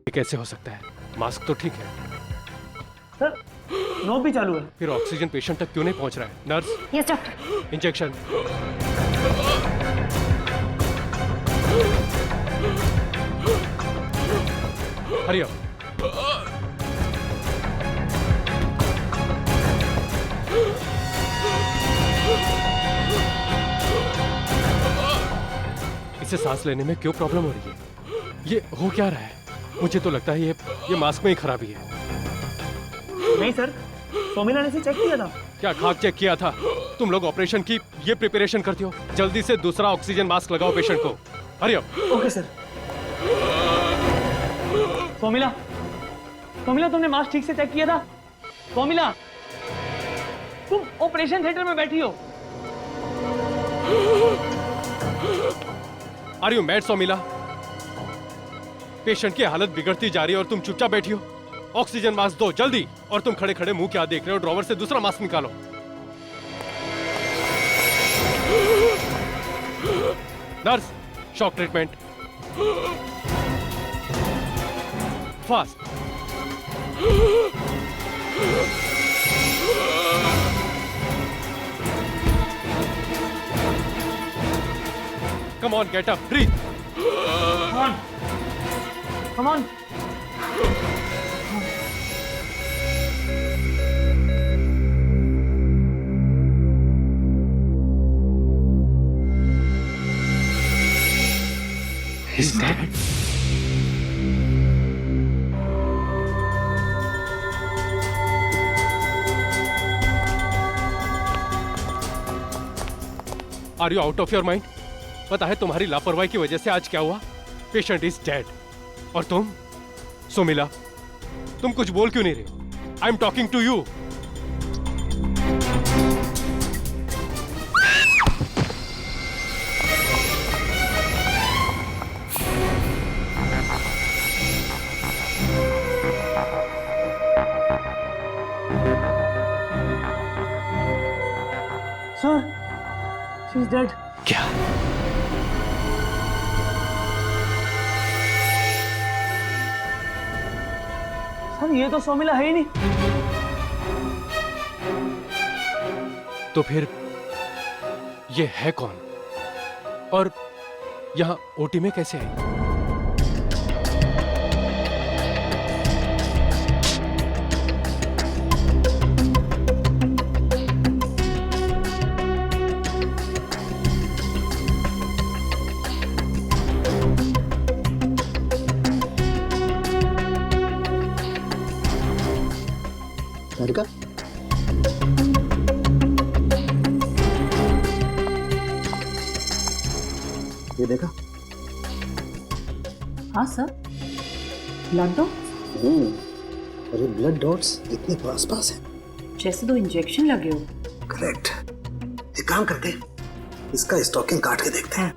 ये कैसे हो सकता है? मास्क तो ठीक है, सर नोब भी चालू है। फिर ऑक्सीजन पेशेंट तक क्यों नहीं पहुंच रहा है? Nurse, yes doctor. Injection. Hurry up. इसे सांस लेने में क्यों प्रॉब्लम हो रही है? ये हो क्या रहा है? मुझे तो लगता है ये मास्क में ही खराबी है। नहीं सर, सोमिला ने इसे चेक किया था। क्या खाक चेक किया था? तुम लोग ऑपरेशन की ये प्रिपरेशन करते हो? जल्दी से दूसरा ऑक्सीजन मास्क लगाओ पेशेंट को। Hurry up. Okay sir. Somila, Somila तुमने मास्क ठीक से चेक किया था? सोमिला, तुम ऑपरेशन थिएटर में बैठी हो। Are you mad Somila? Patient की हालत बिगड़ती जा रही है और तुम चुपचाप बैठी हो। ऑक्सीजन मास्क दो जल्दी। और तुम खड़े खड़े मुंह क्या देख रहे हो? ड्रॉवर से दूसरा मास्क निकालो। Nurse, shock treatment fast. Come on, get up, breathe. Come on. Come on. Is that? Are you out of your mind? पता है तुम्हारी लापरवाही की वजह से आज क्या हुआ? Patient is dead. और तुम सोमिला, तुम कुछ बोल क्यों नहीं रहे? I am talking to you. Sir, she's dead. क्या? सर ये तो सोमिला है ही नहीं। तो फिर ये है कौन? और यहां ओटी में कैसे आई? का ये देखा? हाँ सर, ब्लड डॉट। अरे ब्लड डॉट्स इतने पास पास हैं। जैसे 2 इंजेक्शन लगे हो। करेक्ट। एक काम करते हैं, इसका स्टॉकिंग काट के देखते हैं।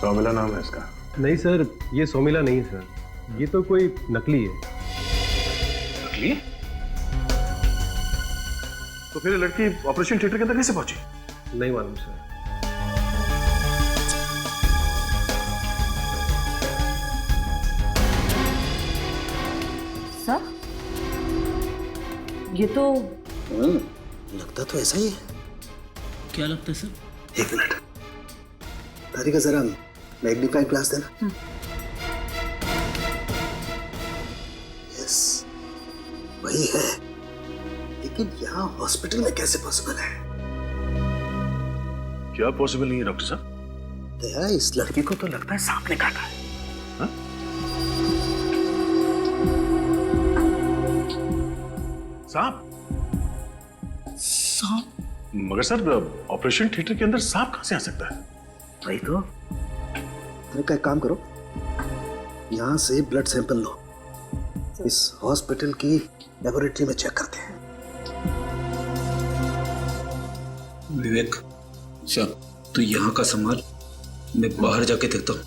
सोमिला नाम है इसका। नहीं सर, ये सोमिला नहीं है सर, ये तो कोई नकली है। नकली? तो फिर ये लड़की ऑपरेशन थिएटर के अंदर कैसे पहुंची? नहीं मालूम सर। सर ये तो लगता तो ऐसा ही है। क्या लगता है सर? एक मिनट, तारिका जरा मैग्नीफाइंग ग्लास देना। यस, वही है। लेकिन यहाँ हॉस्पिटल में कैसे पॉसिबल है? क्या पॉसिबल नहीं है डॉक्टर साहब? दया, इस लड़की को तो लगता है सांप ने काटा है। हाँ? सांप? सांप? मगर सर, ऑपरेशन थिएटर के अंदर सांप कहां से आ सकता है? वही तो। तारिका, एक काम करो, यहाँ से ब्लड सैंपल लो, इस हॉस्पिटल की लेबोरेटरी में चेक करते हैं। विवेक, सर तू यहाँ का संभाल, मैं बाहर जाके देखता हूँ।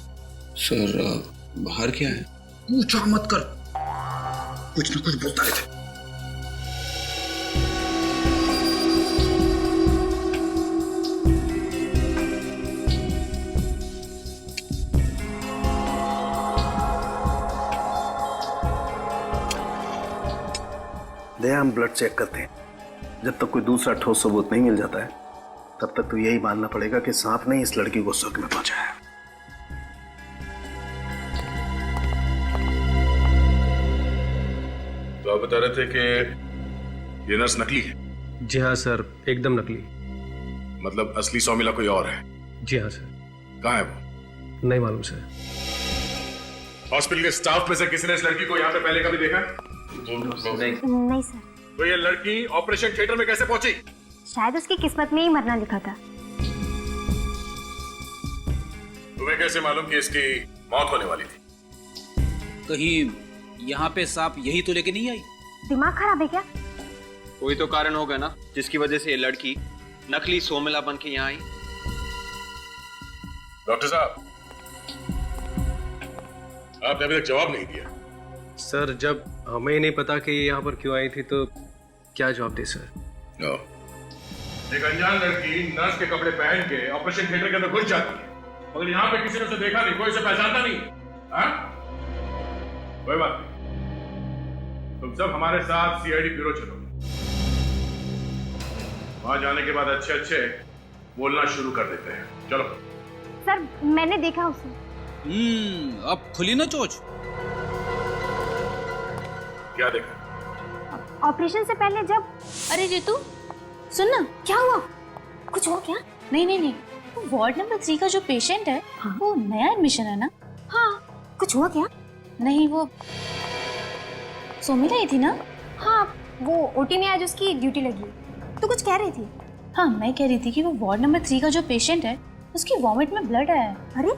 सर बाहर क्या है? पूछा मत कर, कुछ न कुछ बोलता रहता। हम ब्लड चेक करते हैं। जब तक कोई दूसरा ठोस सबूत नहीं मिल जाता है तब तक तो यही मानना पड़ेगा कि सांप ने इस लड़की को स्वर्ग में पहुंचाया। तो आप बता रहे थे कि ये नर्स नकली है? जी हाँ सर, एकदम नकली। मतलब असली सौमिला कोई और है? जी हाँ सर। कहाँ है वो? नहीं मालूम सर। हॉस्पिटल के स्टाफ में से किसी ने इस लड़की को यहाँ पे पहले कभी देखा? नहीं सर, तो ये लड़की ऑपरेशन थिएटर में कैसे पहुंची? शायद उसकी किस्मत में ही मरना लिखा था। तुम्हें कैसे मालूम कि इसकी मौत होने वाली थी? कहीं यहाँ पे सांप यही तो लेके नहीं आई? दिमाग खराब है क्या? कोई तो कारण होगा ना जिसकी वजह से ये लड़की नकली सोमिला बन के यहाँ आई। डॉक्टर साहब, आपने अभी तक जवाब नहीं दिया। सर, जब हमें ही नहीं पता कि ये यहाँ पर क्यों आई थी तो क्या जवाब दे सर? एक अनजान लड़की नर्स के कपड़े पहन के ऑपरेशन थिएटर के अंदर घुस जाती है, मगर यहाँ पे किसी ने उसे देखा नहीं, कोई उसे पहचानता नहीं। हाँ? कोई बात नहीं, तुम सब हमारे साथ सीआईडी ब्यूरो चलो। वहां जाने के बाद अच्छे अच्छे बोलना शुरू कर देते हैं। चलो। सर, मैंने देखा उसे। अब खुली ना चोच। क्या देखा? ऑपरेशन से पहले जब... अरे रितु, सुन ना। क्या हुआ? कुछ हुआ क्या? नहीं, वो वार्ड नंबर 3 का जो पेशेंट है, हाँ? वो नया एडमिशन है ना? हाँ, कुछ हुआ क्या? नहीं, वो सोमिला ही थी ना? हाँ, वो ओटी में आज उसकी ड्यूटी लगी। तो कुछ कह रही थी? हाँ, मैं कह रही थी कि वो वार्ड नंबर 3 का जो पेशेंट है, उसकी वॉमिट में ब्लड आया है। अरे,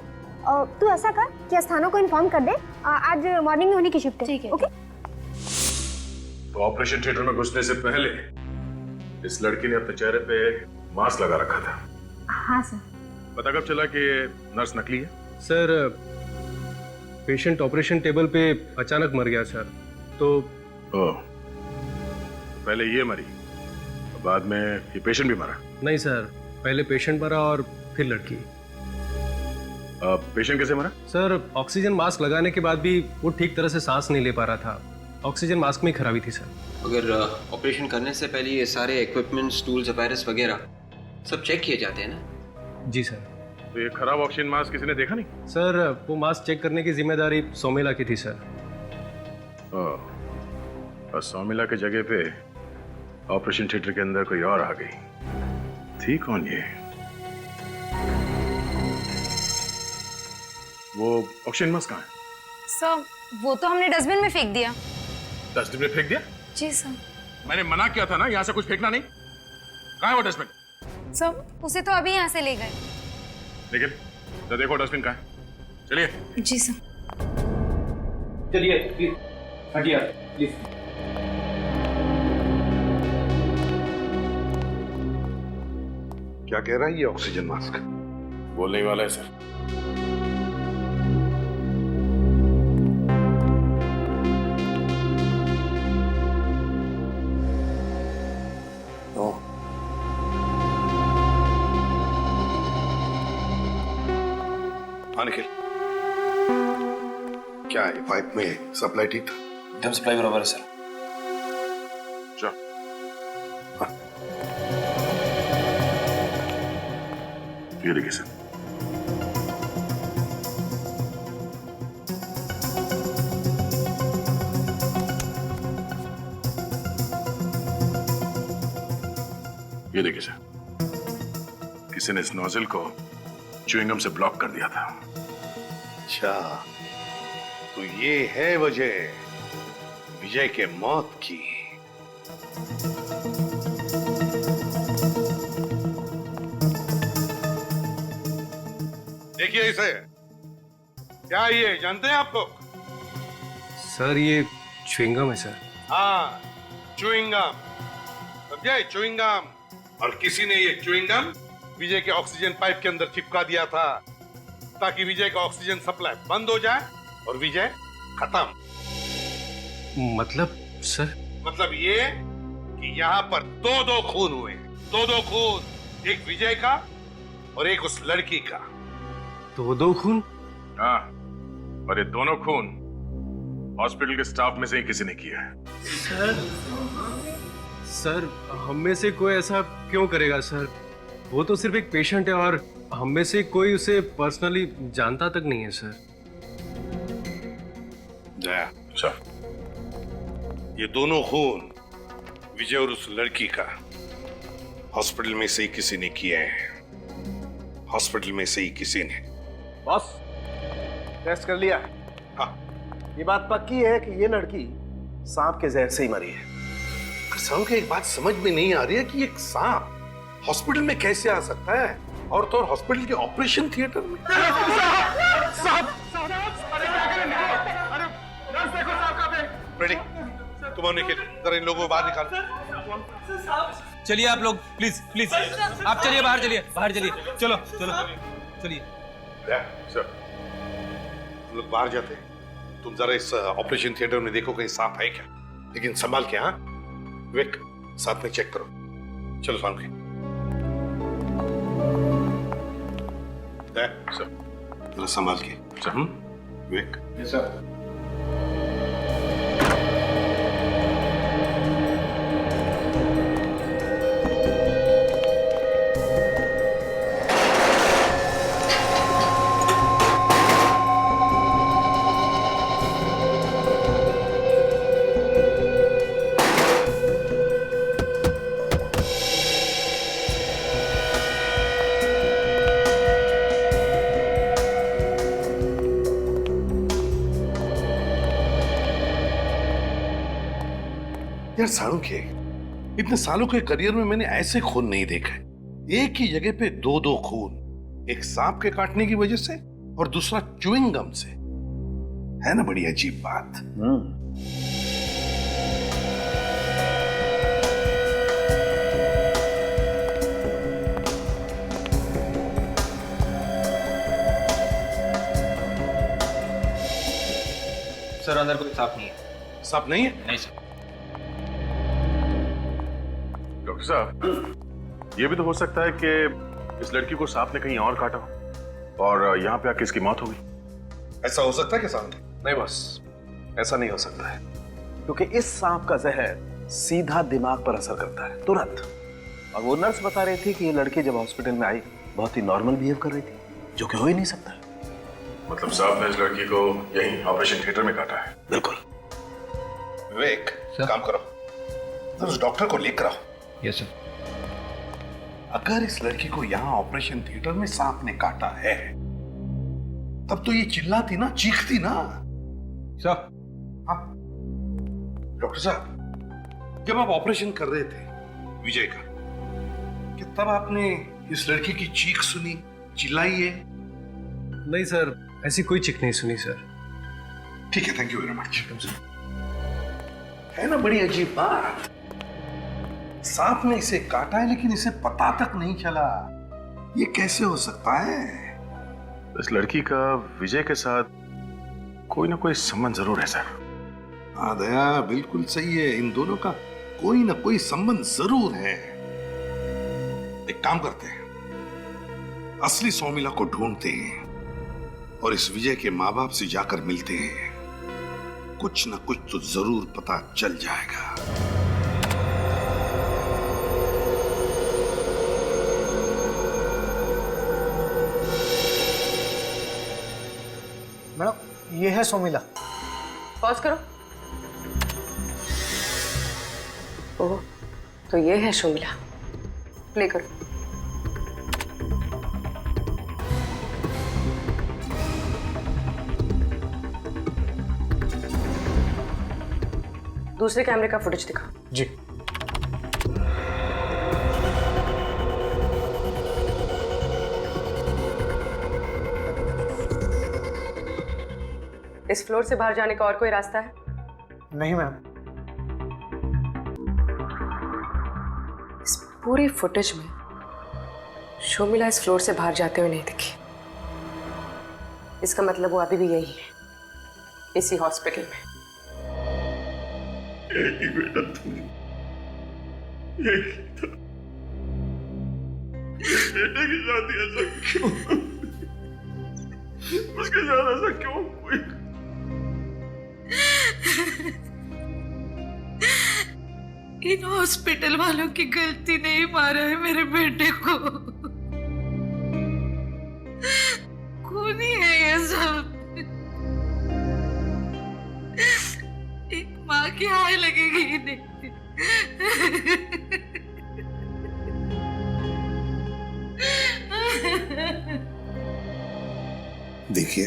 तू ऐसा कर कि अस्थानों को इन्फॉर्म कर दे। आज मॉर्निंग में होने की शिफ्ट है। ठीक है। ओके? तो ऑपरेशन थिएटर में घुसने से पहले इस लड़की ने अपने चेहरे पे मास्क लगा रखा था। हाँ सर। पता कब चला कि नर्स नकली है? सर, पेशेंट ऑपरेशन टेबल पे अचानक मर गया सर। तो पहले ये मरी, बाद में ये पेशेंट भी मरा? नहीं सर, पहले पेशेंट मरा और फिर लड़की। पेशेंट कैसे मरा? सर, ऑक्सीजन मास्क लगाने के बाद भी वो ठीक तरह से सांस नहीं ले पा रहा था। ऑक्सीजन मास्क में खराबी थी सर। अगर ऑपरेशन करने से पहले ये सारे इक्विपमेंट्स, टूल्स, अपैरेंस वगैरह सब चेक किए जाते हैं ना? जी सर। तो ये खराब ऑक्सीजन मास्क किसी ने देखा नहीं? सर, वो मास्क चेक करने की जिम्मेदारी सोमिला की थी सर। और सोमिला के जगह पे ऑपरेशन थिएटर के अंदर कोई और आ गई थी। कौन ये? वो ऑक्सीजन मास्क कहाँ है? सर, वो तो हमने डस्टबिन में फेंक दिया। डस्टबिन में फेंक दिया? जी सर। मैंने मना किया था ना यहाँ से कुछ फेंकना नहीं। कहाँ है वो डस्टबिन? सर, उसे तो अभी यहाँ से ले गए। लेकिन तो देखो डस्टबिन कहाँ है। चलिए। जी सर। चलिए प्लीज हटिए प्लीज। क्या कह रहा है ये ऑक्सीजन मास्क? बोलने वाला है सर। निखिल, क्या है पाइप में सप्लाई ठीक था? एकदम सप्लाई बराबर है सर। चल। ये देखिए सर। ये देखिए सर, किसी ने इस नोजल को च्युइंगम से ब्लॉक कर दिया था। अच्छा, तो ये है वजह विजय के मौत की। देखिए इसे, क्या ये जानते हैं आपको? सर, ये च्युइंगम है सर। हाँ, च्युइंगम, समझे? च्युइंगम। और किसी ने ये च्युइंगम विजय के ऑक्सीजन पाइप के अंदर चिपका दिया था ताकि विजय का ऑक्सीजन सप्लाई बंद हो जाए और विजय खत्म। मतलब सर? मतलब ये कि यहाँ पर दो खून हुए। दो खून, एक विजय का और एक उस लड़की का। दो खून? हाँ, और ये दोनों खून हॉस्पिटल के स्टाफ में से ही किसी ने किया है। सर हम में से कोई ऐसा क्यों करेगा सर? वो तो सिर्फ एक पेशेंट है और हम में से कोई उसे पर्सनली जानता तक नहीं है सर। दया सर, ये दोनों खून विजय और उस लड़की का हॉस्पिटल में से ही किसी ने किया है। हॉस्पिटल में से ही किसी ने। बॉस, टेस्ट कर लिया? हाँ। ये बात पक्की है कि ये लड़की सांप के जहर से ही मरी है। किसानों को एक बात समझ में नहीं आ रही है कि एक सांप हॉस्पिटल में कैसे आ सकता है, और तो और हॉस्पिटल के ऑपरेशन थिएटर में। रेडी, तुम होने के लिए जरा इन लोगों को बाहर निकालो। चलिए आप लोग, प्लीज प्लीज आप चलिए, बाहर चलिए, बाहर चलिए, चलो चलो चलिए। सर, तुम लोग बाहर जाते हैं, तुम जरा इस ऑपरेशन थिएटर में देखो कहीं सांप है क्या, लेकिन संभाल के। हाँ विवेक, साथ में चेक करो। चलो सांप के। सर जरा संभाल के। सर विवेक। Yes sir. यार साळुंखे, इतने सालों के करियर में मैंने ऐसे खून नहीं देखा है। एक ही जगह पे दो दो खून, एक सांप के काटने की वजह से और दूसरा च्युइंग गम से। है ना बड़ी अजीब बात। सर अंदर कोई सांप नहीं है। सांप नहीं है? नहीं सर। डॉक्टर साहब, ये भी तो हो सकता है कि इस लड़की को सांप ने कहीं और काटा हो और यहाँ पे आके इसकी मौत हो गई। ऐसा हो सकता है क्या सांप? नहीं बॉस, ऐसा नहीं हो सकता है, क्योंकि इस सांप का जहर सीधा दिमाग पर असर करता है तुरंत। और वो नर्स बता रही थी कि ये लड़की जब हॉस्पिटल में आई बहुत ही नॉर्मल बिहेव कर रही थी, जो कि हो ही नहीं सकता। मतलब सांप ने इस लड़की को यहीं ऑपरेशन थिएटर में काटा है? बिल्कुल। विवेक, काम करो, तो उस डॉक्टर को लेकर आओ। Yes sir. अगर इस लड़की को यहाँ ऑपरेशन थिएटर में सांप ने काटा है, तब तो ये चिल्लाती ना, चीखती ना। सर। हाँ डॉक्टर साहब, जब आप ऑपरेशन कर रहे थे विजय का, क्या तब आपने इस लड़की की चीख सुनी, चिल्लाई है? नहीं सर, ऐसी कोई चीख नहीं सुनी सर। ठीक है, थैंक यू वेरी मच। है ना बड़ी अजीब बात। सांप ने इसे काटा है लेकिन इसे पता तक नहीं चला। ये कैसे हो सकता है? इस लड़की का विजय के साथ कोई ना कोई संबंध जरूर है सर। हाँ दया, बिल्कुल सही है। इन दोनों का कोई ना कोई संबंध जरूर है। एक काम करते हैं, असली सौमिला को ढूंढते हैं और इस विजय के माँ बाप से जाकर मिलते हैं। कुछ ना कुछ तो जरूर पता चल जाएगा। मैडम, ये है सोमिला। पॉज करो। ओह, तो ये है सोमिला। प्ले करो। दूसरे कैमरे का फुटेज दिखा। जी। इस फ्लोर से बाहर जाने का और कोई रास्ता है? नहीं मैम। इस पूरी फुटेज में शोमिला इस फ्लोर से बाहर जाते हुए नहीं दिखी। इसका मतलब वो अभी भी यही है, इसी हॉस्पिटल में। यही बेटा तुम, यही था। बेटे की शादी ऐसा क्यों? उसके साथ ऐसा क्यों हुई? इन हॉस्पिटल वालों की गलती नहीं मारा है मेरे बेटे को। खूनी है ये सब। एक माँ की हाय लगेगी इन्हें। देखिए,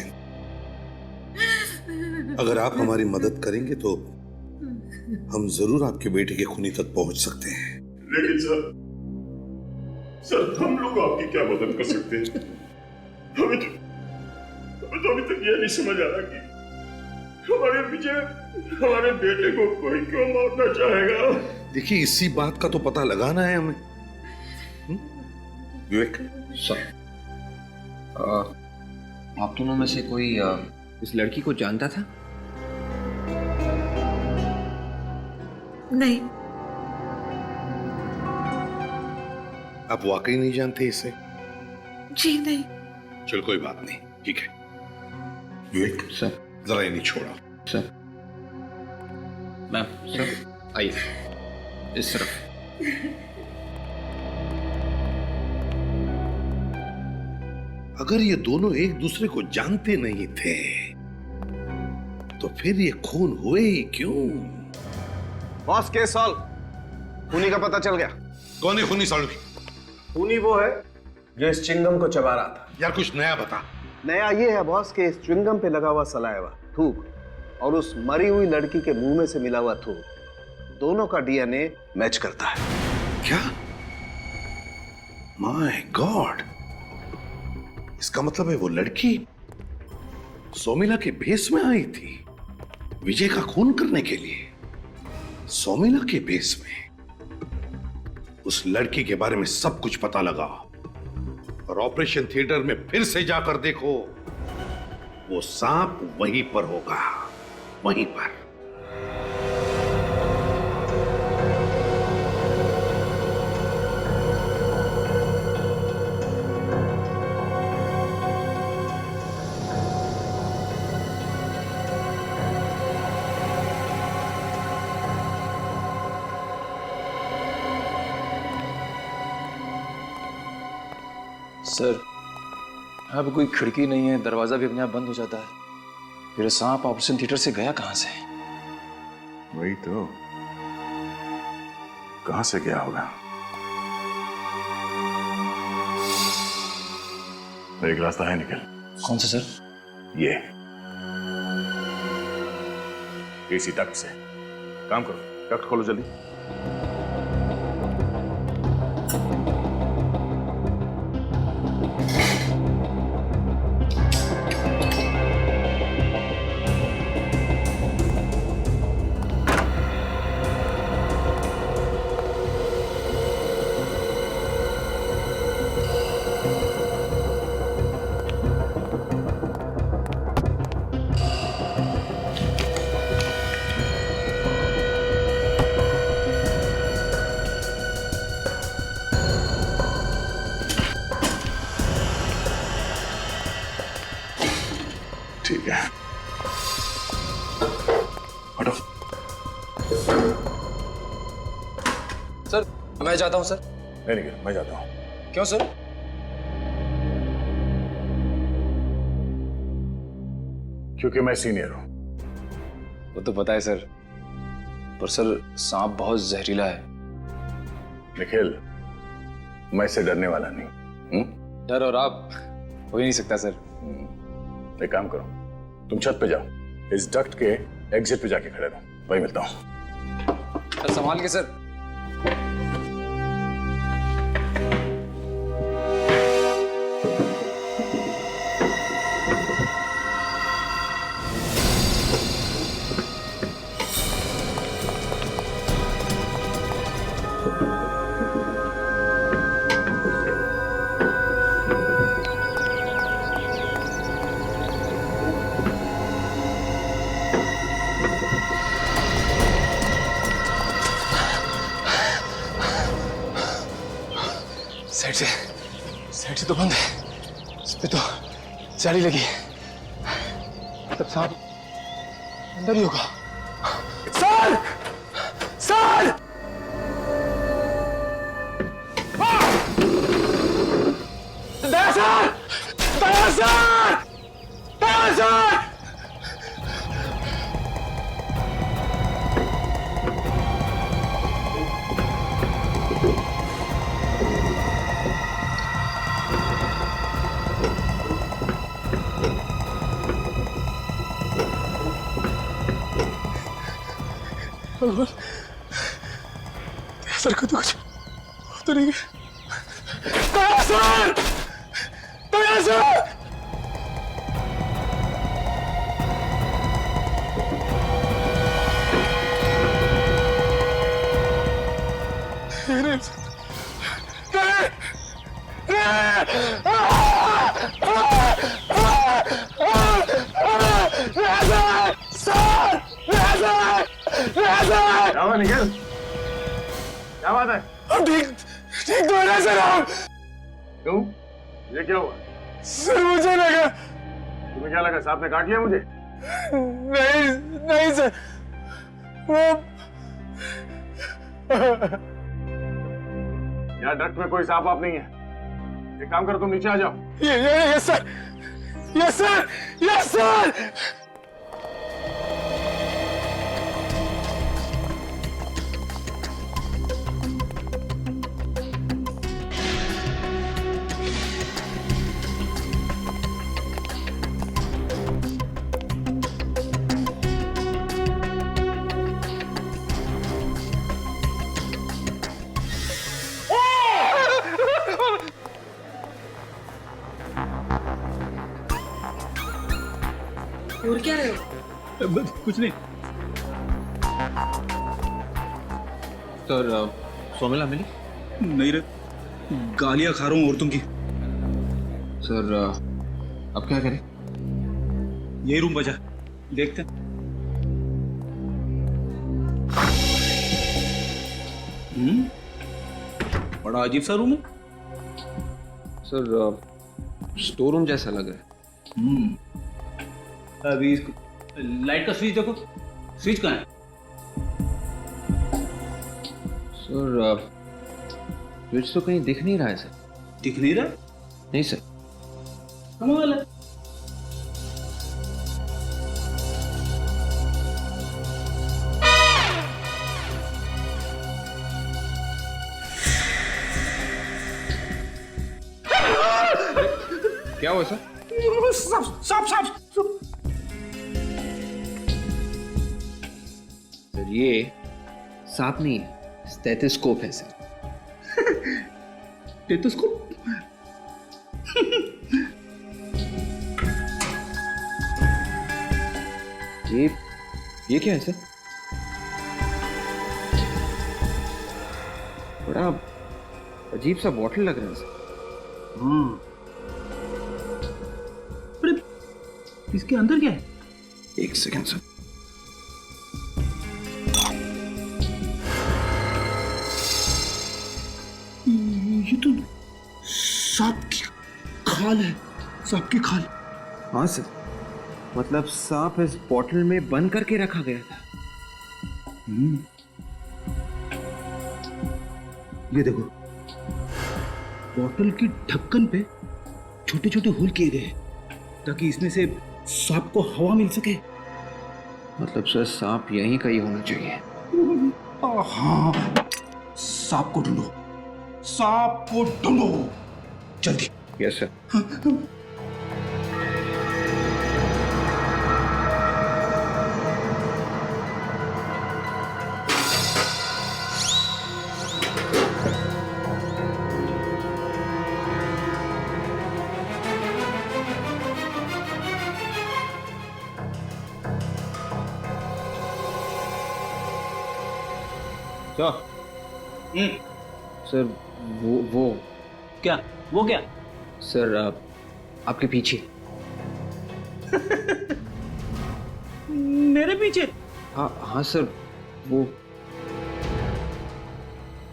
अगर आप हमारी मदद करेंगे तो हम जरूर आपके बेटे के खूनी तक पहुंच सकते हैं। लेकिन सर हम लोग आपकी क्या मदद कर सकते हैं? हमें तो अभी तक यह नहीं समझ आ रहा कि हमारे विजय हमारे बेटे को कोई क्यों मारना चाहेगा। देखिए, इसी बात का तो पता लगाना है हमें। विवेक सर, आप दोनों में से कोई इस लड़की को जानता था? नहीं। आप वाकई नहीं जानते इसे? जी नहीं। चल कोई बात नहीं, ठीक है। विवेक सर, जरा इन्हें छोड़ा। सर, मैम, सर आइए इस तरफ। अगर ये दोनों एक दूसरे को जानते नहीं थे तो फिर ये खून हुए ही क्यों? Boss, case solve. खूनी का पता चल गया। कौन है खूनी? सालू खूनी वो है जो इस चिंगम को चबा रहा था। यार कुछ नया बता। नया ये है बॉस कि इस च्युइंगम पे लगा हुआ सलाइवा, थूक और उस मरी हुई लड़की के मुंह में से मिला हुआ थूक, दोनों का डीएनए मैच करता है। क्या? माय गॉड, इसका मतलब है वो लड़की सोमिला के भेस में आई थी विजय का खून करने के लिए। सोमिला के भेस में उस लड़की के बारे में सब कुछ पता लगा और ऑपरेशन थिएटर में फिर से जाकर देखो, वो सांप वहीं पर होगा, वहीं पर। सर, यहाँ पे कोई खिड़की नहीं है, दरवाजा भी अपने आप बंद हो जाता है। फिर सांप ऑपरेशन थिएटर से गया कहाँ से? वही तो, कहां से गया होगा? एक रास्ता है निकल। कौन सा सर? ये इसी डक्ट से। काम करो, डक्ट खोलो जल्दी। ठीक है, हटो। सर, मैं जाता हूं सर। नहीं निकल, मैं जाता हूं। क्यों सर? क्योंकि मैं सीनियर हूं। वो तो पता है सर, पर सर सांप बहुत जहरीला है। निखिल, मैं इससे डरने वाला नहीं। डर और आप हो ही नहीं सकता सर। एक काम करो, तुम छत पे जाओ, इस डक्ट के एग्जिट पे जाके खड़े रहो, वहीं मिलता हूं। सर संभाल के सर। साइड से तो बंद है, इस पे तो जाली लगी है, तब सांप अंदर ही होगा। सर सर दया सर दया सर दया सर सर को तो कुछ तो नहीं दया सर दया सर निखिल क्या बात है? हम ठीक ठीक तो है ना सर हम? क्यों? ये क्या हुआ? सर मुझे लगा। तुम्हें क्या लगा सांप ने काट लिया मुझे? नहीं नहीं सर वो यहाँ डक्ट में कोई सांप आप नहीं है। एक काम करो तुम नीचे आ जाओ। Yes sir yes sir yes sir और क्या रहे हो? कुछ नहीं सर सोमिला मिली? नहीं रे, गालियां खा रहा हूँ औरतों की। सर अब क्या करें? यही रूम बचा, देखते हैं। बड़ा अजीब सा रूम है। सर स्टोर रूम जैसा लग रहा है। अभी इसको लाइट का स्विच देखो, स्विच कहाँ है? सर स्विच तो कहीं दिख नहीं रहा है सर। दिख नहीं रहा? नहीं सर। कमाल है। क्या हुआ सर? सांप सांप सांप। सर ये सांप नहीं है, स्टेथोस्कोप है सर। स्टेथोस्कोप? ये क्या है सर? बड़ा अजीब सा बॉटल लग रहा है सर। इसके अंदर क्या है? एक सेकंड सर। ये तो सांप की खाल है, सांप की खाल। हाँ सर, मतलब सांप इस बॉटल में बंद करके रखा गया था। ये देखो, बोतल के ढक्कन पे छोटे छोटे होल किए गए हैं ताकि इसमें से सांप को हवा मिल सके। मतलब सर सांप यहीं कहीं होना चाहिए। हाँ, सांप को ढूंढो, सांप को ढूंढो जल्दी। Yes sir. सर वो क्या? वो क्या? सर आपके पीछे। मेरे पीछे? हाँ सर, वो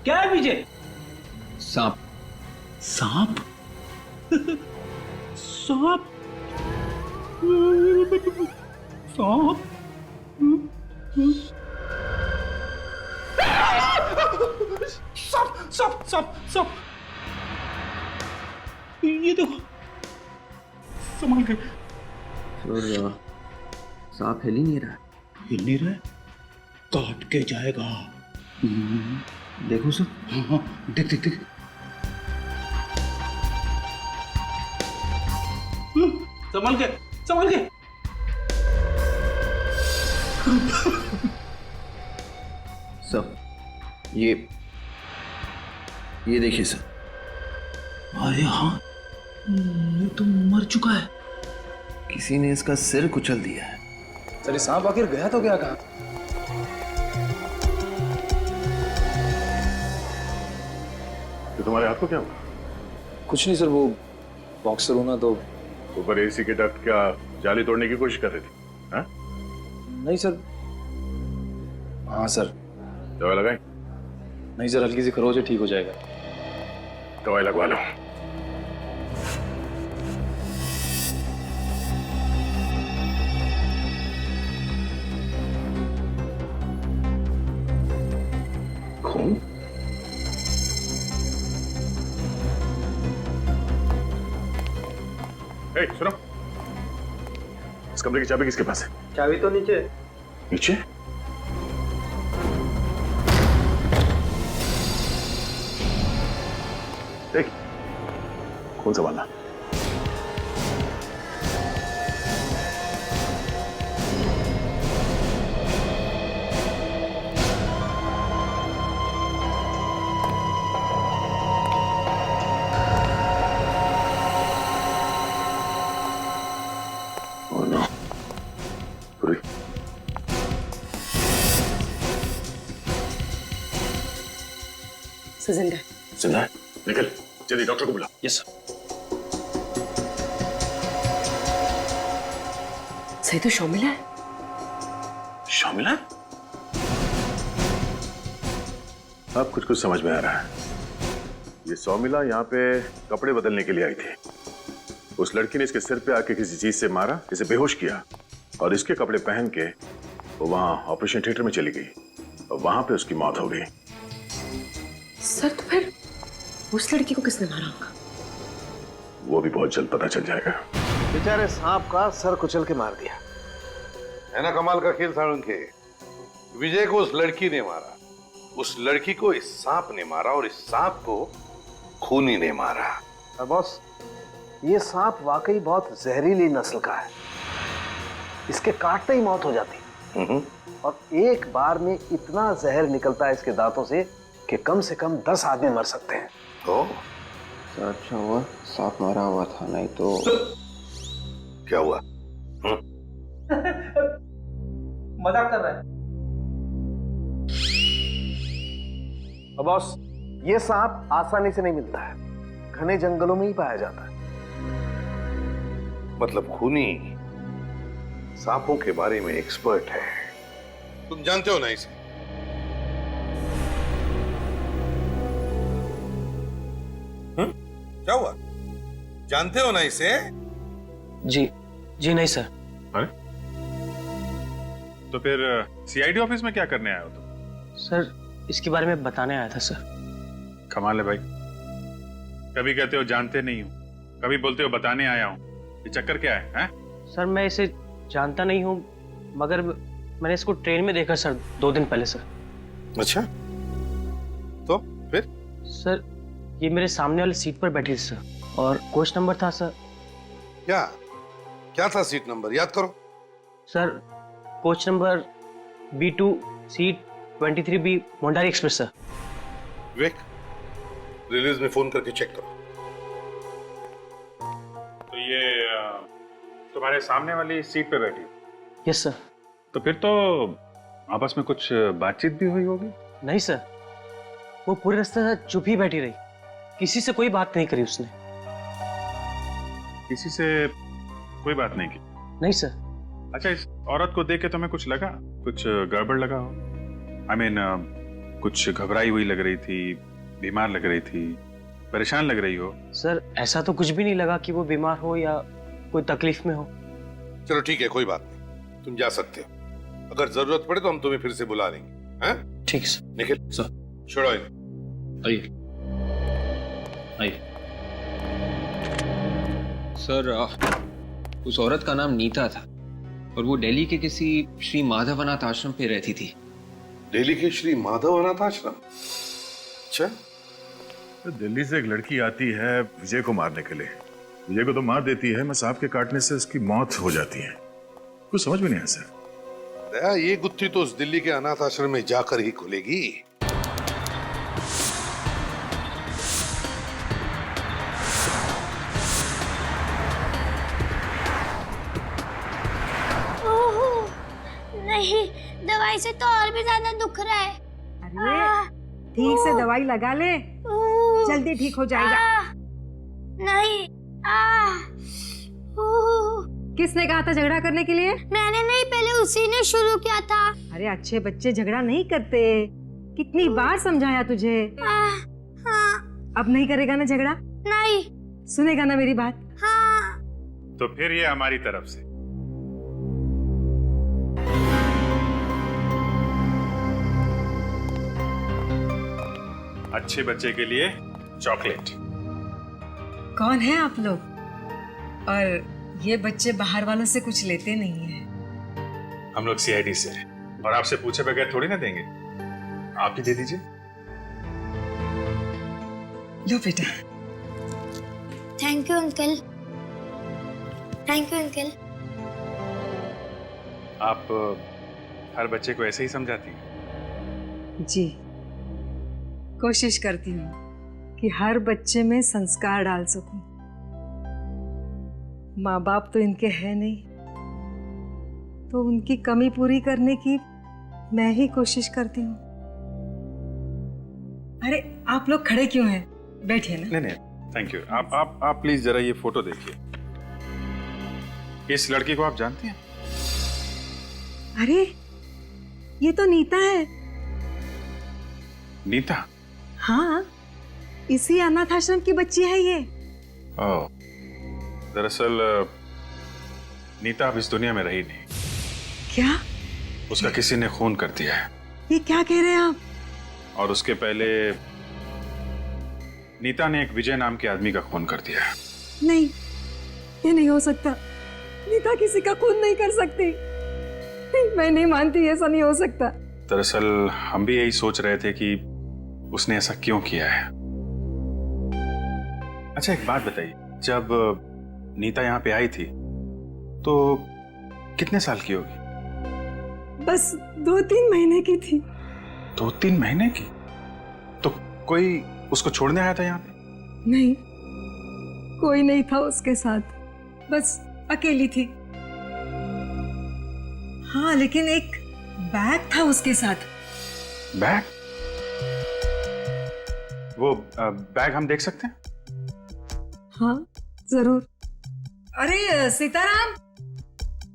क्या है पीछे? सांप। सांप? सांप? सांप? सब ये देखो, संभाल के। सर सांप हिल ही नहीं रहा। हिल नहीं रहा है? काट के जाएगा। देखो सर। हाँ हाँ, देख देख देख। संभाल के, संभाल के। सर ये देखिए सर। अरे हाँ, ये तो मर चुका है। किसी ने इसका सिर कुचल दिया है। सर ये सांप आखिर गया तो क्या कहा? तो तुम्हारे हाथ को क्या हुआ? कुछ नहीं सर, वो बॉक्सर होना तो। ऊपर एसी के डक्ट का जाली तोड़ने की कोशिश कर रही थी? हाँ? नहीं सर। हाँ सर। दवाई लगाई? नहीं सर, हल्की सी खरोच है, ठीक हो जाएगा। दवाई लगवा लो। खून? ए, सुनो, इस कमरे की चाबी किसके पास है? चाबी तो नीचे। नीचे? देख, खून संभालना। जिंदा है। जिंदा है? निकल, जल्दी डॉक्टर को बुला। Yes sir. सही तो शर्मिला है। शर्मिला? अब कुछ समझ में आ रहा है। ये शर्मिला यहाँ पे कपड़े बदलने के लिए आई थी। उस लड़की ने इसके सिर पे आके किसी चीज से मारा, इसे बेहोश किया और इसके कपड़े पहन के वो वहां ऑपरेशन थिएटर में चली गई और वहां पे उसकी मौत हो गई। सर तो फिर उस लड़की को किसने मारा होगा? वो भी बहुत जल्द पता चल जाएगा। बेचारे सांप का सर कुचल के मार दिया है ना। कमाल का खेल था उनके। विजय को उस लड़की ने मारा, उस लड़की को इस सांप ने मारा और इस सांप को खूनी ने मारा। और बॉस, ये सांप वाकई बहुत जहरीली नस्ल का है। इसके काटते ही मौत हो जाती और एक बार में इतना जहर निकलता है इसके दांतों से कि कम से कम 10 आदमी मर सकते हैं। सर अच्छा हुआ सांप मारा हुआ था, नहीं तो। क्या हुआ? मजाक कर रहा है। बॉस, ये सांप आसानी से नहीं मिलता है, घने जंगलों में ही पाया जाता है। मतलब खूनी सांपों के बारे में एक्सपर्ट है। तुम जानते हो ना इसे? क्या हुआ? जानते हो ना इसे? जी नहीं सर। अरे तो फिर सीआईडी ऑफिस में क्या करने आए हो तुम? सर इसके बारे में बताने आया था सर। कमाल है भाई, कभी कहते हो जानते नहीं हूं, कभी बोलते हो बताने आया हूं। ये चक्कर क्या है? सर मैं इसे जानता नहीं हूं, मगर मैंने इसको ट्रेन में देखा सर 2 दिन पहले सर। अच्छा, तो फिर? सर ये मेरे सामने वाली सीट पर बैठी थी सर और कोच नंबर था सर। क्या था सीट नंबर? याद करो। Sir coach number B2 seat 23B मोंडारी एक्सप्रेस सर। विवेक, रिलीज में फोन करके चेक करो। तो ये तुम्हारे सामने वाली सीट पे बैठी? Yes sir. तो फिर तो आपस में कुछ बातचीत भी हुई होगी? नहीं सर, वो पूरे रास्ते से चुप ही बैठी रही, किसी से कोई बात नहीं करी उसने। किसी से कोई बात नहीं की? नहीं सर। अच्छा, इस औरत को देख के तुम्हें कुछ लगा, कुछ गड़बड़ लगा हो? I mean, कुछ घबराई हुई लग रही थी, बीमार लग रही थी, परेशान लग रही हो? सर ऐसा तो कुछ भी नहीं लगा कि वो बीमार हो या कोई तकलीफ में हो। चलो ठीक है, कोई बात नहीं, तुम जा सकते हो। अगर जरूरत पड़े तो हम तुम्हें फिर से बुला लेंगे। हैं? ठीक सर। निखिल सर छोड़ो इन्हें। आइए आइए। सर उस औरत का नाम नीता था और वो दिल्ली के किसी श्री माधव अनाथ आश्रम पे रहती थी। दिल्ली के श्री माधव अनाथ आश्रम? अच्छा। तो दिल्ली से एक लड़की आती है विजय को मारने के लिए। विजय को तो मार देती है, मैं सांप के काटने से उसकी मौत हो जाती है। कुछ समझ में नहीं आया सर। दया, ये गुत्थी तो उस दिल्ली के अनाथ आश्रम में जाकर ही खुलेगी। नहीं, दवाई से तो और भी ज्यादा दुख रहा है। अरे ठीक से दवाई लगा ले, जल्दी ठीक हो जाएगा। नहीं। किसने कहा था झगड़ा करने के लिए? मैंने नहीं, पहले उसी ने शुरू किया था। अरे अच्छे बच्चे झगड़ा नहीं करते, कितनी बार समझाया तुझे। अब नहीं करेगा ना झगड़ा? नहीं। सुनेगा ना मेरी बात? हाँ। तो फिर ये हमारी तरफ से। अच्छे बच्चे के लिए चॉकलेट। कौन है आप लोग? और ये बच्चे बाहर वालों से कुछ लेते नहीं है। हम लोग सीआईडी से हैं और आपसे पूछे बगैर थोड़ी ना देंगे। आप ही दे दीजिए। लो बेटा। Thank you uncle. Thank you uncle. आप हर बच्चे को ऐसे ही समझाती हैं? जी, कोशिश करती हूँ कि हर बच्चे में संस्कार डाल सकूं। माँ बाप तो इनके हैं नहीं, तो उनकी कमी पूरी करने की मैं ही कोशिश करती हूँ। अरे आप लोग खड़े क्यों हैं? बैठिए ना। नहीं नहीं, थैंक यू। आप प्लीज जरा ये फोटो देखिए। इस लड़की को आप जानती हैं? अरे ये तो नीता है। नीता? हाँ, इसी अनाथ आश्रम की बच्ची है ये। ओह, दरअसल नीता अब इस दुनिया में रही नहीं। क्या? उसका किसी ने खून कर दिया है। ये क्या कह रहे हैं आप? और उसके पहले नीता ने एक विजय नाम के आदमी का खून कर दिया है। नहीं, ये नहीं हो सकता। नीता किसी का खून नहीं कर सकती। नहीं, मैं नहीं मानती, ऐसा नहीं हो सकता। दरअसल हम भी यही सोच रहे थे कि उसने ऐसा क्यों किया है। अच्छा एक बात बताइए, जब नीता यहाँ पे आई थी तो कितने साल की होगी? बस 2-3 महीने की थी। 2-3 महीने की? तो कोई उसको छोड़ने आया था यहाँ पे? नहीं, कोई नहीं था उसके साथ, बस अकेली थी। हाँ, लेकिन एक बैग था उसके साथ। बैग? वो बैग हम देख सकते हैं? हाँ जरूर। अरे सीताराम,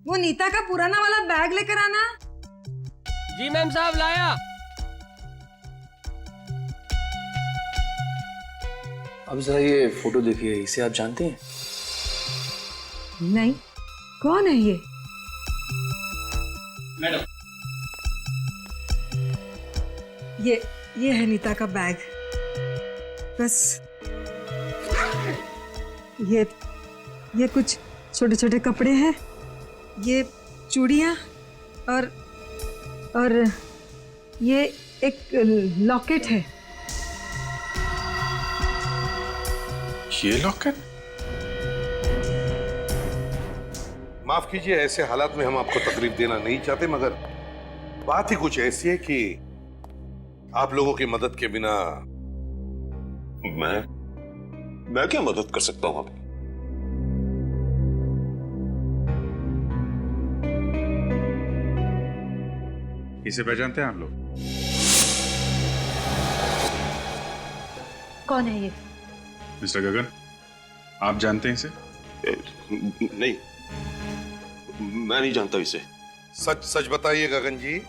वो नीता का पुराना वाला बैग लेकर आना। जी मैम साहब, लाया। अब जरा ये फोटो देखिए, इसे आप जानते हैं? नहीं, कौन है ये? मैडम, ये है नीता का बैग। बस ये कुछ छोटे छोटे कपड़े हैं, ये चूड़ियाँ और ये एक लॉकेट है। ये लॉकेट? माफ कीजिए, ऐसे हालात में हम आपको तकलीफ देना नहीं चाहते, मगर बात ही कुछ ऐसी है कि आप लोगों की मदद के बिना मैं क्या मदद कर सकता हूं आपकी? इसे पहचानते हैं आप लोग? कौन है ये? मिस्टर गगन, आप जानते हैं इसे? नहीं, मैं नहीं जानता इसे। सच सच बताइए गगन जी,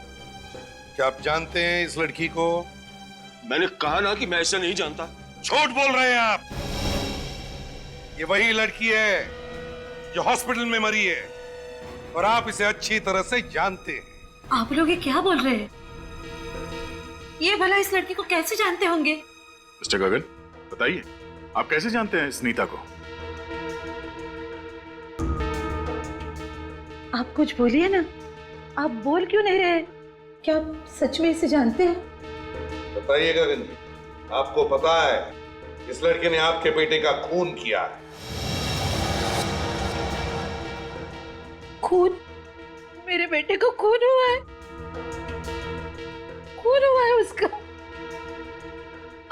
क्या आप जानते हैं इस लड़की को? मैंने कहा ना कि मैं इसे नहीं जानता। झूठ बोल रहे हैं आप। ये वही लड़की है जो हॉस्पिटल में मरी है और आप इसे अच्छी तरह से जानते हैं। आप लोग ये क्या बोल रहे हैं? ये भला इस लड़की को कैसे जानते होंगे? मिस्टर गगन, बताइए, आप कैसे जानते हैं इस नीता को? आप कुछ बोलिए ना, आप बोल क्यों नहीं रहे? क्या आप सच में इसे जानते हैं? बताइए गगन जी, आपको पता है इस लड़के ने आपके बेटे का खून किया है? खून? मेरे बेटे को खून हुआ है? खून हुआ है उसका?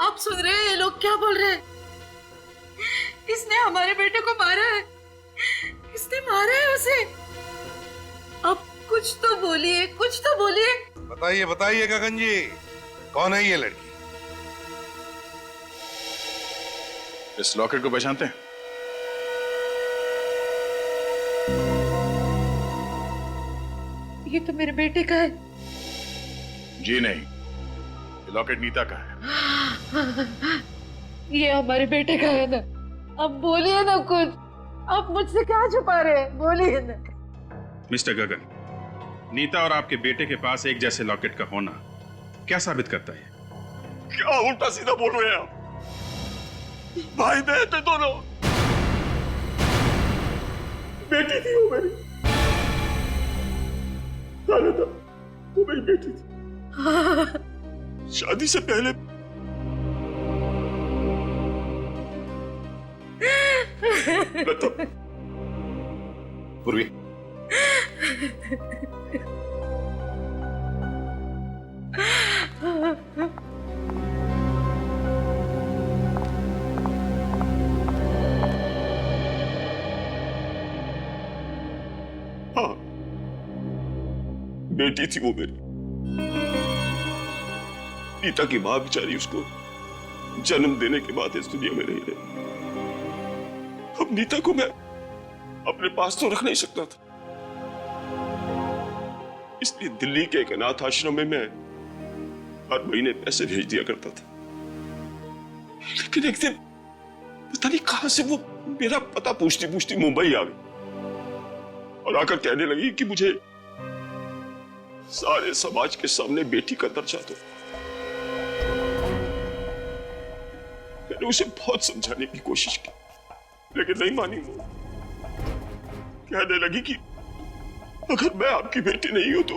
आप सुन रहे हैं ये लोग क्या बोल रहे हैं? इसने हमारे बेटे को मारा है, इसने मारा है उसे। अब कुछ तो बोलिए, कुछ तो बोलिए। बताइए बताइए गगन जी, कौन है ये लड़की? इस लॉकेट को पहचानते हैं? ये तो मेरे बेटे का है। जी नहीं, ये लॉकेट नीता का है। ये हमारे बेटे का है ना? अब बोलिए ना कुछ, आप मुझसे क्या छुपा रहे हैं? बोलिए ना। मिस्टर गगन, नीता और आपके बेटे के पास एक जैसे लॉकेट का होना क्या साबित करता है? क्या उल्टा सीधा बोल रहे हैं आप? भाई बहन थे दोनों। बेटी थी वो मेरी, था वो मेरी बेटी थी। शादी से पहले बता पूर्वी, हाँ बेटी थी वो मेरी। नीता की मां बेचारी उसको जन्म देने के बाद इस दुनिया में नहीं रही। अब नीता को मैं अपने पास तो रख नहीं सकता था, इसलिए दिल्ली के एक अनाथ आश्रम में मैं हर महीने पैसे भेज दिया करता था। लेकिन एक दिन पता नहीं कहां से वो मेरा पता पूछती पूछती मुंबई आ गई और आकर कहने लगी कि मुझे सारे समाज के सामने बेटी का दर्जा दो। मैंने उसे बहुत समझाने की कोशिश की, लेकिन नहीं मानी वो। कहने लगी कि अगर मैं आपकी बेटी नहीं हूं तो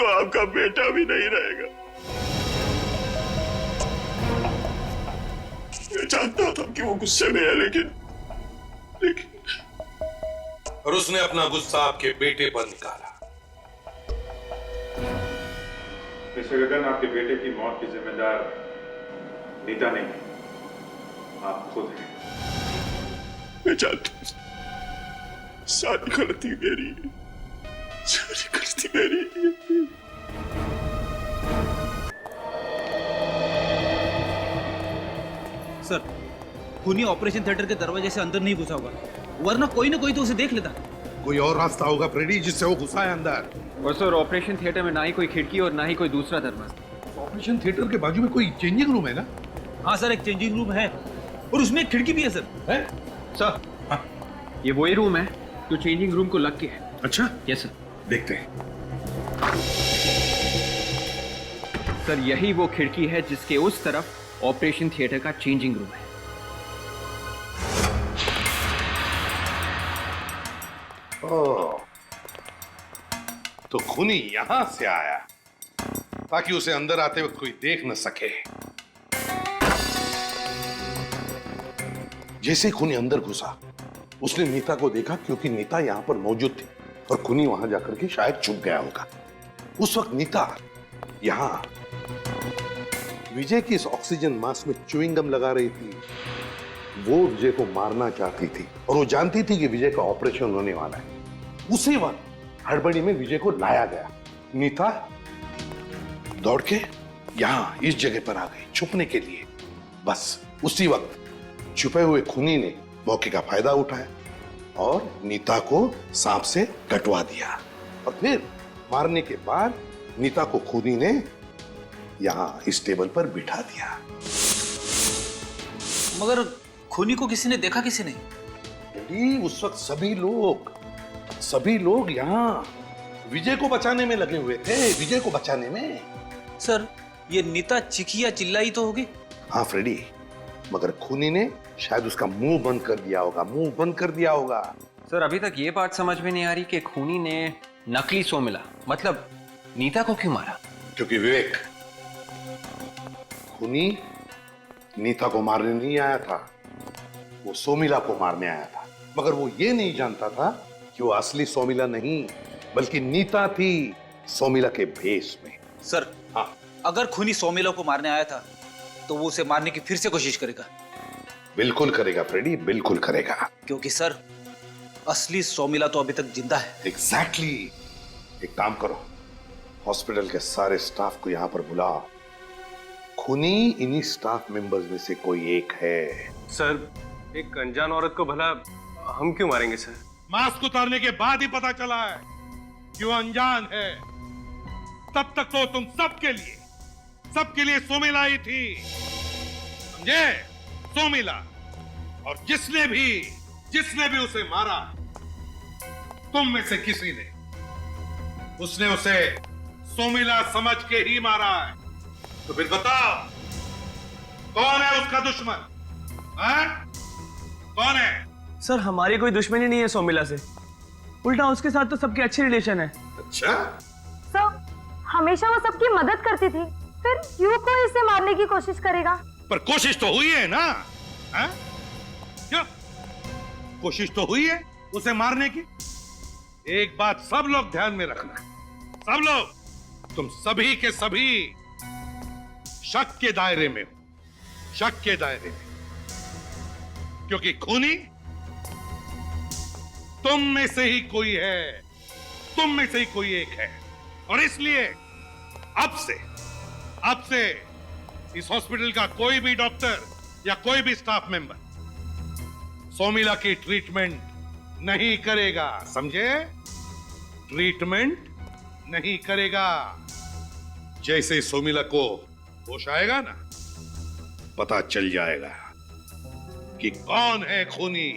आपका बेटा भी नहीं रहेगा। मैं जानता था कि वो गुस्से में है, लेकिन और उसने अपना गुस्सा आपके बेटे पर निकाला। मिस्टर गगन, आपके बेटे की मौत की जिम्मेदार नीता नहीं, आप खुद हैं। मैं जानता हूं, सारी गलती मेरी है, सारी गलती मेरी है। सर, खूनी ऑपरेशन थिएटर के दरवाजे से अंदर नहीं घुसा होगा, वरना कोई ना कोई तो उसे देख लेता। कोई और रास्ता होगा फ्रेडी जिससे वो घुसा है अंदर। और सर, ऑपरेशन थिएटर में ना ही कोई खिड़की और ना ही कोई दूसरा दरवाजा। ऑपरेशन थिएटर के बाजू में कोई चेंजिंग रूम है ना? हाँ सर, एक चेंजिंग रूम है और उसमें एक खिड़की भी है सर। है? सर, हाँ। ये वही रूम है जो चेंजिंग रूम को लग के है। अच्छा, यस सर। देखते हैं। सर, यही वो खिड़की है जिसके उस तरफ ऑपरेशन थिएटर का चेंजिंग रूम है। तो खूनी यहां से आया ताकि उसे अंदर आते वक्त कोई देख न सके। जैसे ही खूनी अंदर घुसा, उसने नीता को देखा क्योंकि नीता यहां पर मौजूद थी और खूनी वहां जाकर के शायद छुप गया होगा। उस वक्त नीता यहां विजय की इस ऑक्सीजन मास्क में च्युइंग गम लगा रही थी। वो विजय को मारना चाहती थी और वो जानती थी कि विजय का ऑपरेशन होने वाला है। उसी वक्त हड़बड़ी में विजय को लाया गया। नीता दौड़ के यहां इस जगह पर आ गई छुपने के लिए। बस उसी वक्त छुपे हुए खूनी ने मौके का फायदा उठाया और नीता को सांप से कटवा दिया और फिर मारने के बाद नीता को खूनी ने यहां इस टेबल पर बिठा दिया। मगर खूनी को किसी ने देखा, किसी ने? उस वक्त सभी लोग यहां विजय को बचाने में लगे हुए थे, विजय को बचाने में। सर ये नीता चिखी या चिल्लाई तो होगी। हाँ फ्रेडी, मगर खूनी ने शायद उसका मुंह बंद कर दिया होगा, मुंह बंद कर दिया होगा। सर अभी तक ये बात समझ में नहीं आ रही कि खूनी ने नकली सोमिला मतलब नीता को क्यों मारा। क्योंकि विवेक, खूनी नीता को मारने नहीं आया था, वो सोमिला को मारने आया था। मगर वो ये नहीं जानता था कि वो असली सोमिला नहीं बल्कि नीता थी, सोमिला के भेष में। सर हाँ, अगर खूनी सोमिला को मारने आया था तो वो उसे मारने की फिर से कोशिश करेगा। बिल्कुल करेगा फ्रेडी, बिल्कुल करेगा। क्योंकि सर असली सोमिला तो अभी तक जिंदा है। एग्जैक्टली। एक काम करो, हॉस्पिटल के सारे स्टाफ को यहां पर बुलाओ। खूनी इन्हीं स्टाफ मेंबर्स में से कोई एक है। सर एक अनजान औरत को भला हम क्यों मारेंगे सर? मास्क उतारने के बाद ही पता चला है कि वो अनजान है। तब तक तो तुम सबके लिए सोमिला ही थी, समझे? सोमिला। और जिसने भी उसे मारा, तुम में से किसी ने, उसने उसे सोमिला समझ के ही मारा है। तो फिर बताओ कौन है उसका दुश्मन? कौन है? सर हमारी कोई दुश्मनी नहीं है सोमिला से, उल्टा उसके साथ तो सबके अच्छे रिलेशन है। अच्छा? सर हमेशा वो सबकी मदद करती थी, फिर क्यों कोई इसे मारने की कोशिश करेगा? पर कोशिश तो हुई है ना? क्यों? कोशिश तो हुई है उसे मारने की। एक बात सब लोग ध्यान में रखना, सब लोग, तुम सभी के सभी शक के दायरे में हो, शक के दायरे में। क्योंकि खूनी तुम में से ही कोई है, तुम में से ही कोई एक है। और इसलिए अब से इस हॉस्पिटल का कोई भी डॉक्टर या कोई भी स्टाफ मेंबर सोमिला की ट्रीटमेंट नहीं करेगा, समझे? ट्रीटमेंट नहीं करेगा। जैसे सोमिला को होश आएगा ना, पता चल जाएगा कि कौन है खूनी।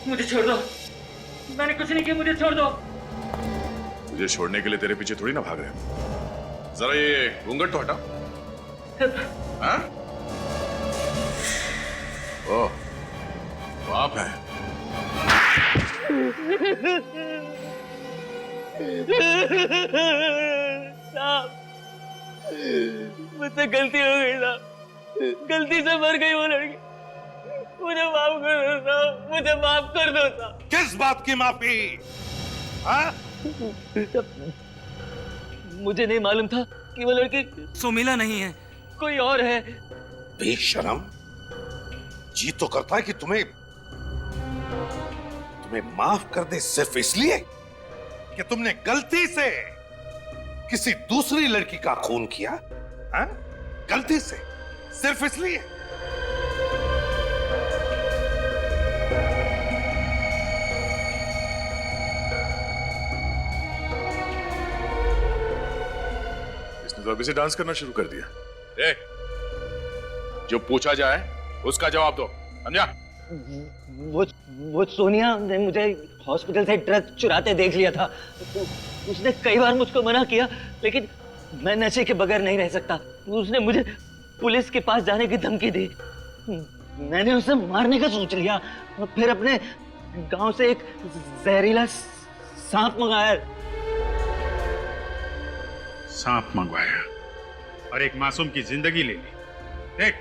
मुझे छोड़ दो, मैंने कुछ नहीं किया, मुझे छोड़ दो। मुझे छोड़ने के लिए तेरे पीछे थोड़ी ना भाग रहे हैं। जरा ये घूंघट तो हटा। हाँ? ओह, तो आप हैं। साहब, मुझसे गलती हो गई साहब, गलती से मर गई वो लड़की, मुझे माफ कर दो साहब, मुझे माफ कर दो साहब। किस बात की माफी? हाँ? मुझे नहीं मालूम था कि वो लड़की सुमिला नहीं है, कोई और है। बेशरम, जी तो करता है कि तुम्हें माफ कर दे सिर्फ इसलिए कि तुमने गलती से किसी दूसरी लड़की का खून किया, हाँ? गलती से, सिर्फ इसलिए। इसने तो अभी से डांस करना शुरू कर दिया। जो पूछा जाए उसका जवाब दो, समझा? वो सोनिया ने मुझे हॉस्पिटल से ड्रग चुराते देख लिया था। उसने कई बार मुझको मना किया, लेकिन मैं नशे के बगैर नहीं रह सकता। उसने मुझे पुलिस के पास जाने की धमकी दी। मैंने उसे मारने का सोच लिया और फिर अपने गांव से एक जहरीला सांप मंगाया। सांप मंगवाया और एक मासूम की जिंदगी ले ली। देख,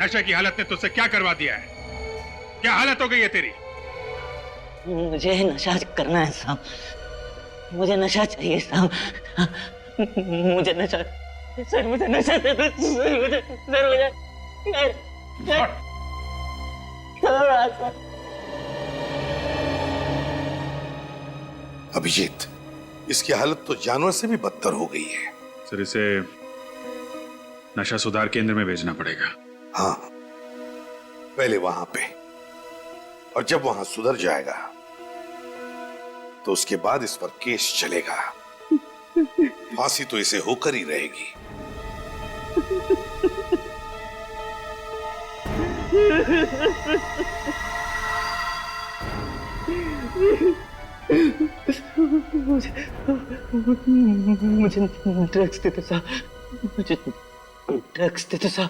नशे की हालत ने तुझसे क्या करवा दिया है? क्या हालत हो गई है तेरी? मुझे नशा करना है साहब, मुझे नशा चाहिए साहब, मुझे नशा, सर मुझे नशा दे दो, सर मुझे अभिजीत, इसकी हालत तो जानवर से भी बदतर हो गई है। सर, इसे नशा सुधार केंद्र में भेजना पड़ेगा। हाँ, पहले वहां पे, और जब वहां सुधर जाएगा तो उसके बाद इस पर केस चलेगा। फांसी तो इसे होकर ही रहेगी। मुझे ड्रग्स देते साहब, मुझे ड्रग्स देते साहब।